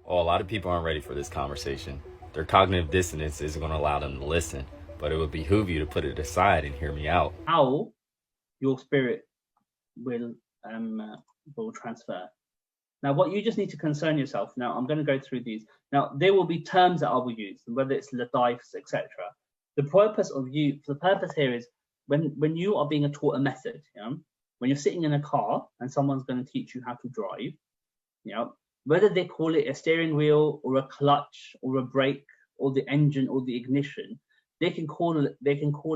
Well, a lot of people aren't ready for this conversation. Their cognitive dissonance isn't going to allow them to listen, but it would behoove you to put it aside and hear me out. How your spirit will transfer. Now, what you just need to concern yourself. Now, I'm going to go through these. Now, there will be terms that I will use, whether it's lataifs, etc. The purpose here is when you are being taught a method, when you're sitting in a car and someone's going to teach you how to drive, whether they call it a steering wheel or a clutch or a brake or the engine or the ignition, they can call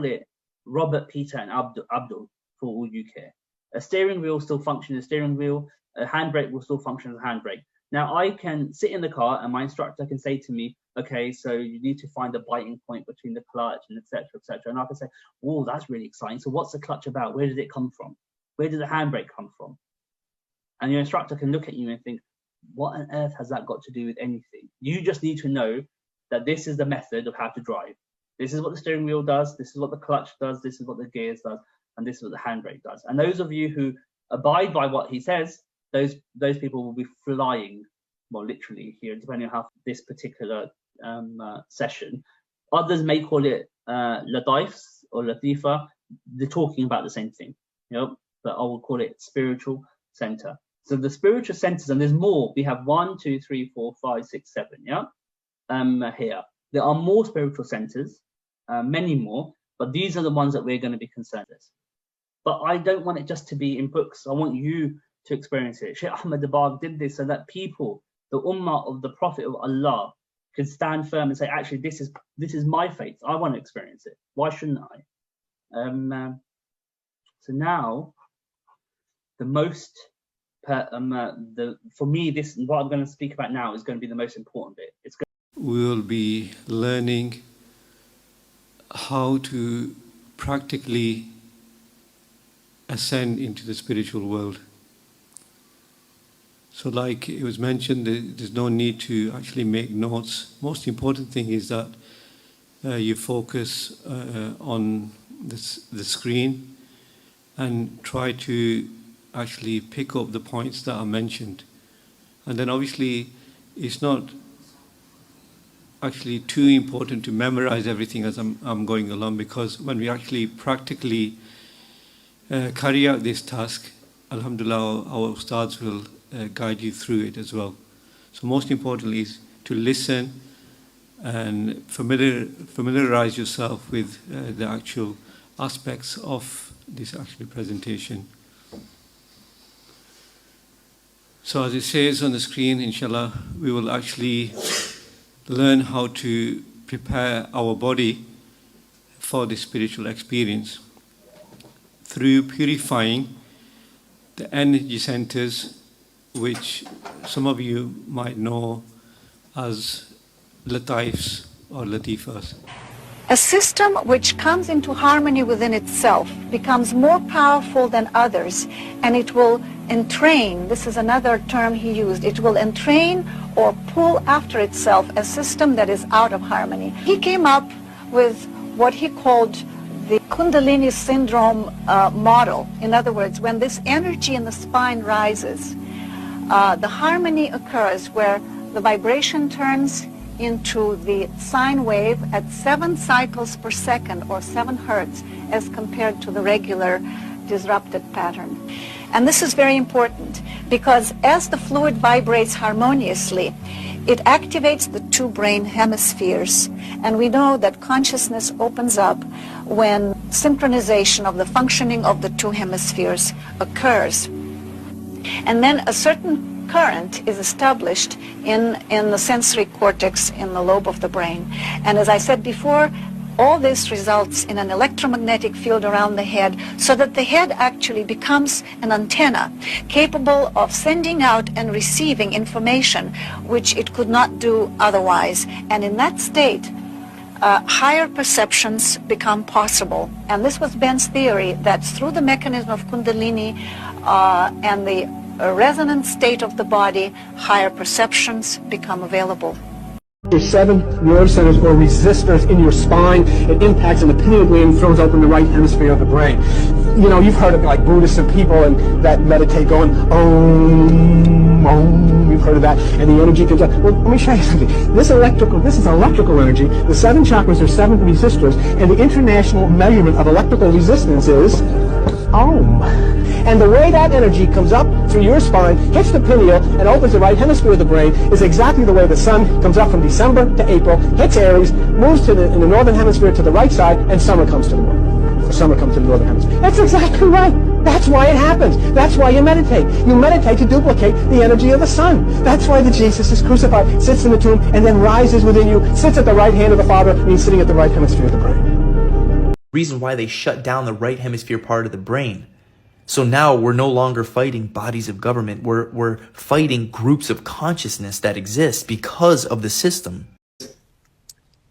it Robert, Peter, and Abdul for all you care. A steering wheel still functions as a steering wheel. A handbrake will still function as a handbrake. Now, I can sit in the car and my instructor can say to me, okay, so you need to find a biting point between the clutch and etc. And I can say, oh, that's really exciting. So what's the clutch about? Where did it come from? Where did the handbrake come from? And your instructor can look at you and think, what on earth has that got to do with anything? You just need to know that this is the method of how to drive. This is what the steering wheel does. This is what the clutch does. This is what the gears does. And this is what the handbrake does. And those of you who abide by what he says, those people will be flying, well, literally here, depending on how this particular session. Others may call it lataifs or latifa. They're talking about the same thing, but I will call it spiritual center. So the spiritual centers, and there's more. We have 1, 2, 3, 4, 5, 6, 7. Here there are more spiritual centers, many more, but these are the ones that we're going to be concerned with. But I don't want it just to be in books. I want you to experience it. Shaykh Ahmad Dabag did this so that people, the ummah of the Prophet of Allah, could stand firm and say, actually, this is my faith. I want to experience it. Why shouldn't I? So now, the most, for me, this what I'm going to speak about now is going to be the most important bit. We will be learning how to practically ascend into the spiritual world. So like it was mentioned, there's no need to actually make notes. Most important thing is that you focus on the screen and try to actually pick up the points that are mentioned. And then obviously it's not actually too important to memorize everything as I'm going along, because when we actually practically carry out this task, alhamdulillah, our ustads will guide you through it as well. So most importantly is to listen and familiarize yourself with the actual aspects of this actual presentation. So as it says on the screen, inshallah, we will actually learn how to prepare our body for the spiritual experience through purifying the energy centers, which some of you might know as lataifs or latifas. A system which comes into harmony within itself becomes more powerful than others, and it will entrain, this is another term he used, it will entrain or pull after itself a system that is out of harmony. He came up with what he called the Kundalini syndrome model. In other words, when this energy in the spine rises, the harmony occurs where the vibration turns into the sine wave at 7 cycles per second, or 7 hertz, as compared to the regular disrupted pattern. And this is very important because as the fluid vibrates harmoniously, it activates the 2 brain hemispheres. And we know that consciousness opens up when synchronization of the functioning of the 2 hemispheres occurs. And then a certain current is established in the sensory cortex in the lobe of the brain. And as I said before, all this results in an electromagnetic field around the head, so that the head actually becomes an antenna capable of sending out and receiving information which it could not do otherwise. And in that state, higher perceptions become possible. And this was Ben's theory, that through the mechanism of Kundalini and the resonant state of the body, higher perceptions become available. There's 7 nerve centers or resistors in your spine. It impacts, and the pineal gland throws open the right hemisphere of the brain. You know, you've heard of like Buddhists and people and that meditate going, om, om. You've you've heard of that, and the energy comes out. Well, let me show you something. This is electrical energy. The 7 chakras are 7 resistors, and the international measurement of electrical resistance is Om. And the way that energy comes up through your spine, hits the pineal, and opens the right hemisphere of the brain is exactly the way the sun comes up from December to April, hits Aries, moves in the northern hemisphere to the right side, and summer comes to the north. Or summer comes to the northern hemisphere. That's exactly right. That's why it happens. That's why you meditate. You meditate to duplicate the energy of the sun. That's why the Jesus is crucified, sits in the tomb, and then rises within you, sits at the right hand of the Father, and he's sitting at the right hemisphere of the brain. Reason why they shut down the right hemisphere part of the brain. So now we're no longer fighting bodies of government. We're fighting groups of consciousness that exist because of the system.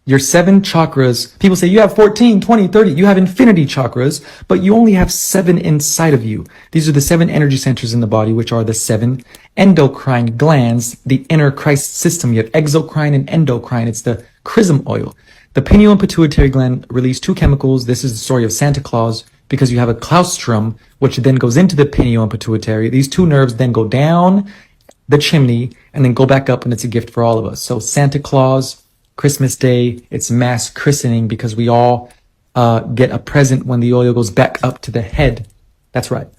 Your 7 chakras, people say you have 14, 20, 30, you have infinity chakras, but you only have 7 inside of you. These are the 7 energy centers in the body, which are the 7 endocrine glands, the inner Christ system. You have exocrine and endocrine. It's the chrism oil. The pineal and pituitary gland release 2 chemicals. This is the story of Santa Claus, because you have a claustrum, which then goes into the pineal and pituitary. These 2 nerves then go down the chimney and then go back up, and it's a gift for all of us. So Santa Claus, Christmas Day, it's mass christening because we all get a present when the oil goes back up to the head. That's right.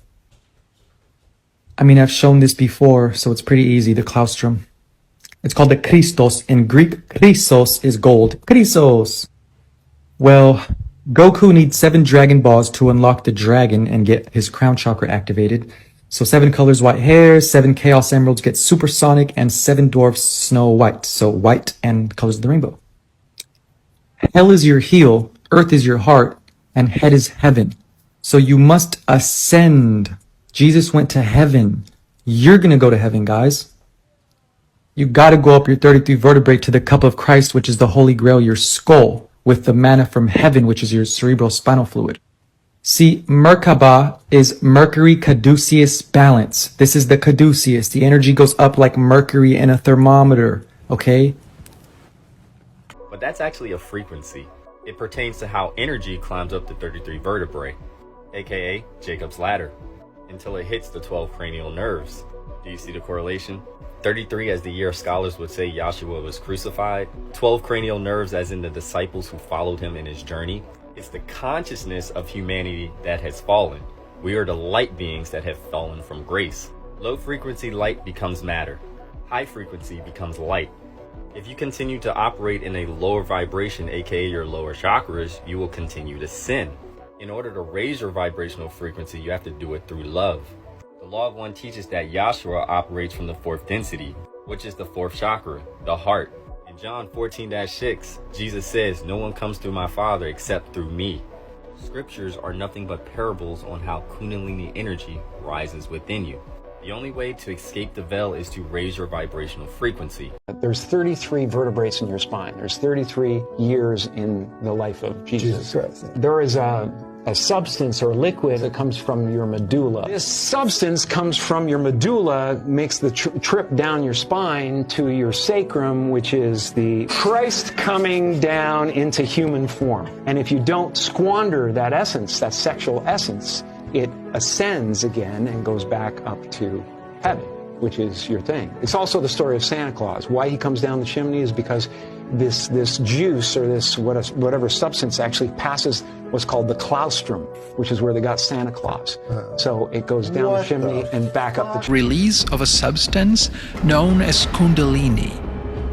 I mean, I've shown this before, so it's pretty easy, the claustrum. It's called the Christos. In Greek, Chrysos is gold. Chrysos. Well, Goku needs 7 Dragon Balls to unlock the dragon and get his crown chakra activated. So 7 colors white hair, 7 Chaos Emeralds get supersonic, and 7 dwarfs Snow White. So white and colors of the rainbow. Hell is your heel, earth is your heart, and head is heaven. So you must ascend. Jesus went to heaven. You're going to go to heaven, guys. You got to go up your 33 vertebrae to the cup of Christ, which is the Holy Grail, your skull, with the manna from heaven, which is your cerebral spinal fluid. See, Merkaba is Mercury caduceus balance. This is the caduceus. The energy goes up like mercury in a thermometer, okay? But that's actually a frequency. It pertains to how energy climbs up the 33 vertebrae, aka Jacob's ladder, until it hits the 12 cranial nerves. Do you see the correlation? 33 as the year scholars would say Yahshua was crucified. 12 cranial nerves as in the disciples who followed him in his journey. It's the consciousness of humanity that has fallen. We are the light beings that have fallen from grace. Low frequency light becomes matter. High frequency becomes light. If you continue to operate in a lower vibration, aka your lower chakras, you will continue to sin. In order to raise your vibrational frequency, you have to do it through love. The Law of One teaches that Yahshua operates from the 4th density, which is the 4th chakra, the heart. In John 14-6, Jesus says, "No one comes through my Father except through me." Scriptures are nothing but parables on how Kundalini energy rises within you. The only way to escape the veil is to raise your vibrational frequency. There's 33 vertebrae in your spine. There's 33 years in the life of Jesus. There is a substance or liquid that comes from your medulla. This substance comes from your medulla, makes the trip down your spine to your sacrum, which is the Christ coming down into human form. And if you don't squander that essence, that sexual essence, it ascends again and goes back up to heaven, which is your thing. It's also the story of Santa Claus. Why he comes down the chimney is because this juice or this whatever substance actually passes what's called the claustrum, which is where they got Santa Claus. So it goes down the chimney and back up the chimney. Release of a substance known as Kundalini,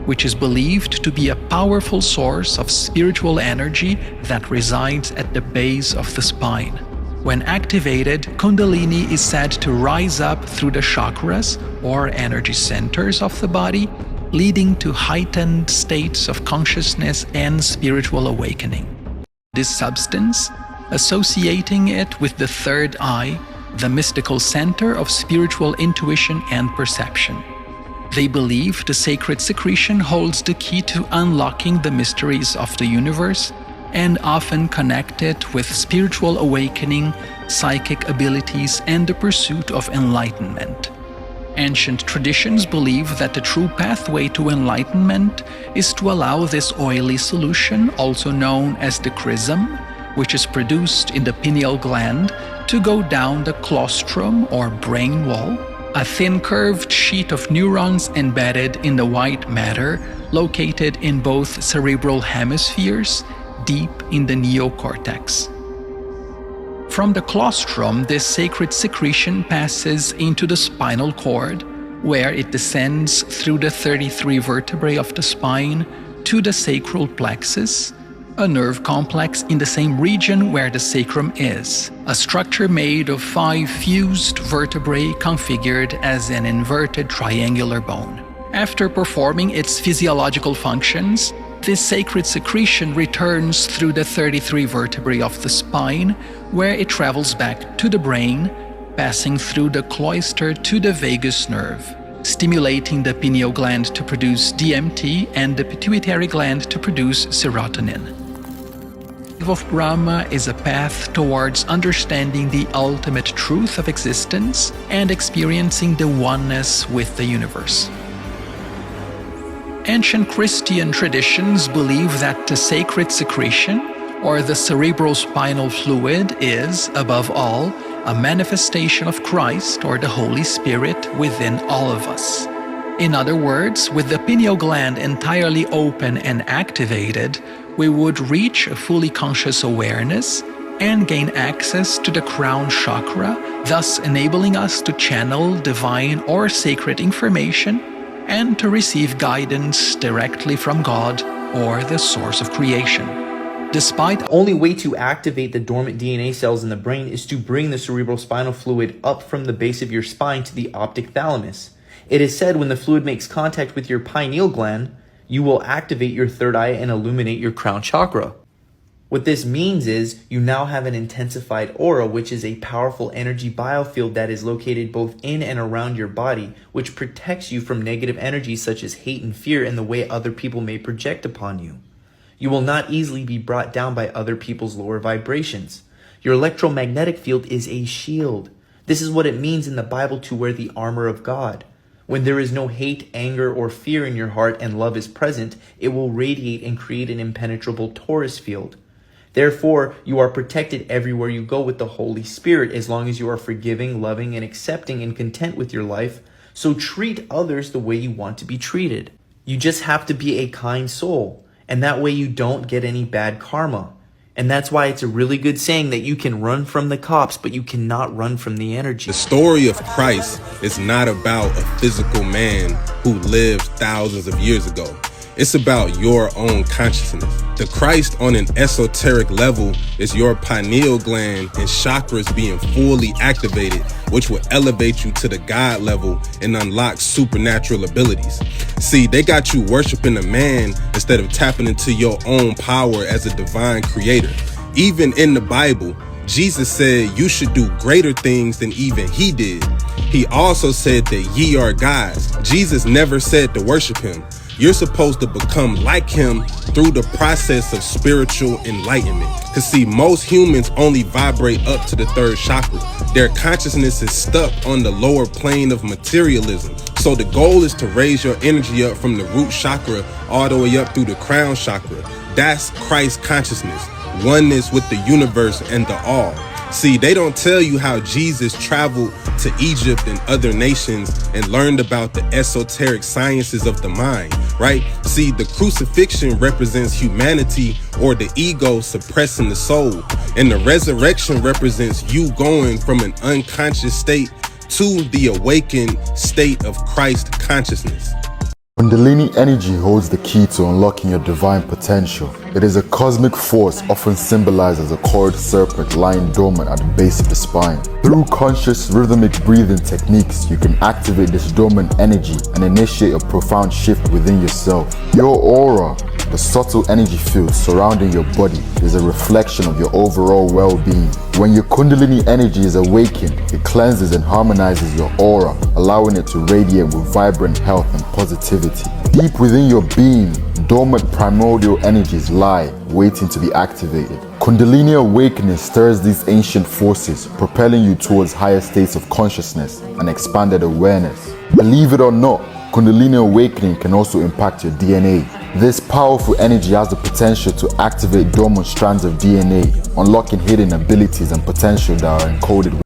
which is believed to be a powerful source of spiritual energy that resides at the base of the spine. When activated, Kundalini is said to rise up through the chakras or energy centers of the body, leading to heightened states of consciousness and spiritual awakening. This substance, associating it with the third eye, the mystical center of spiritual intuition and perception. They believe the sacred secretion holds the key to unlocking the mysteries of the universe and often connect it with spiritual awakening, psychic abilities, and the pursuit of enlightenment. Ancient traditions believe that the true pathway to enlightenment is to allow this oily solution, also known as the chrism, which is produced in the pineal gland, to go down the claustrum or brain wall, a thin curved sheet of neurons embedded in the white matter located in both cerebral hemispheres, deep in the neocortex. From the claustrum, this sacred secretion passes into the spinal cord, where it descends through the 33 vertebrae of the spine to the sacral plexus, a nerve complex in the same region where the sacrum is, a structure made of 5 fused vertebrae configured as an inverted triangular bone. After performing its physiological functions, this sacred secretion returns through the 33 vertebrae of the spine, where it travels back to the brain, passing through the cloister to the vagus nerve, stimulating the pineal gland to produce DMT and the pituitary gland to produce serotonin. The path of Brahma is a path towards understanding the ultimate truth of existence and experiencing the oneness with the universe. Ancient Christian traditions believe that the sacred secretion, or the cerebrospinal fluid, is, above all, a manifestation of Christ or the Holy Spirit within all of us. In other words, with the pineal gland entirely open and activated, we would reach a fully conscious awareness and gain access to the crown chakra, thus enabling us to channel divine or sacred information and to receive guidance directly from God or the source of creation. Despite The only way to activate the dormant DNA cells in the brain is to bring the cerebrospinal fluid up from the base of your spine to the optic thalamus. It is said when the fluid makes contact with your pineal gland, you will activate your third eye and illuminate your crown chakra. What this means is you now have an intensified aura, which is a powerful energy biofield that is located both in and around your body, which protects you from negative energies such as hate and fear and the way other people may project upon you. You will not easily be brought down by other people's lower vibrations. Your electromagnetic field is a shield. This is what it means in the Bible to wear the armor of God. When there is no hate, anger, or fear in your heart and love is present, it will radiate and create an impenetrable torus field. Therefore, you are protected everywhere you go with the Holy Spirit as long as you are forgiving, loving, and accepting and content with your life. So treat others the way you want to be treated. You just have to be a kind soul, and that way you don't get any bad karma. And that's why it's a really good saying that you can run from the cops, but you cannot run from the energy. The story of Christ is not about a physical man who lived thousands of years ago. It's about your own consciousness. The Christ on an esoteric level is your pineal gland and chakras being fully activated, which will elevate you to the God level and unlock supernatural abilities. See, they got you worshiping a man instead of tapping into your own power as a divine creator. Even in the Bible, Jesus said you should do greater things than even he did. He also said that ye are gods. Jesus never said to worship him. You're supposed to become like him through the process of spiritual enlightenment. Because see, most humans only vibrate up to the third chakra. Their consciousness is stuck on the lower plane of materialism. So the goal is to raise your energy up from the root chakra all the way up through the crown chakra. That's Christ consciousness, oneness with the universe and the all. See, they don't tell you how Jesus traveled to Egypt and other nations and learned about the esoteric sciences of the mind, right? See, the crucifixion represents humanity or the ego suppressing the soul, and the resurrection represents you going from an unconscious state to the awakened state of Christ consciousness. Kundalini energy holds the key to unlocking your divine potential. It is a cosmic force often symbolized as a coiled serpent lying dormant at the base of the spine. Through conscious rhythmic breathing techniques, you can activate this dormant energy and initiate a profound shift within yourself. Your aura, the subtle energy field surrounding your body, is a reflection of your overall well-being. When your Kundalini energy is awakened, it cleanses and harmonizes your aura, allowing it to radiate with vibrant health and positivity. Deep within your being, dormant primordial energies lie, waiting to be activated. Kundalini awakening stirs these ancient forces, propelling you towards higher states of consciousness and expanded awareness. Believe it or not, Kundalini awakening can also impact your DNA. This powerful energy has the potential to activate dormant strands of DNA, unlocking hidden abilities and potential that are encoded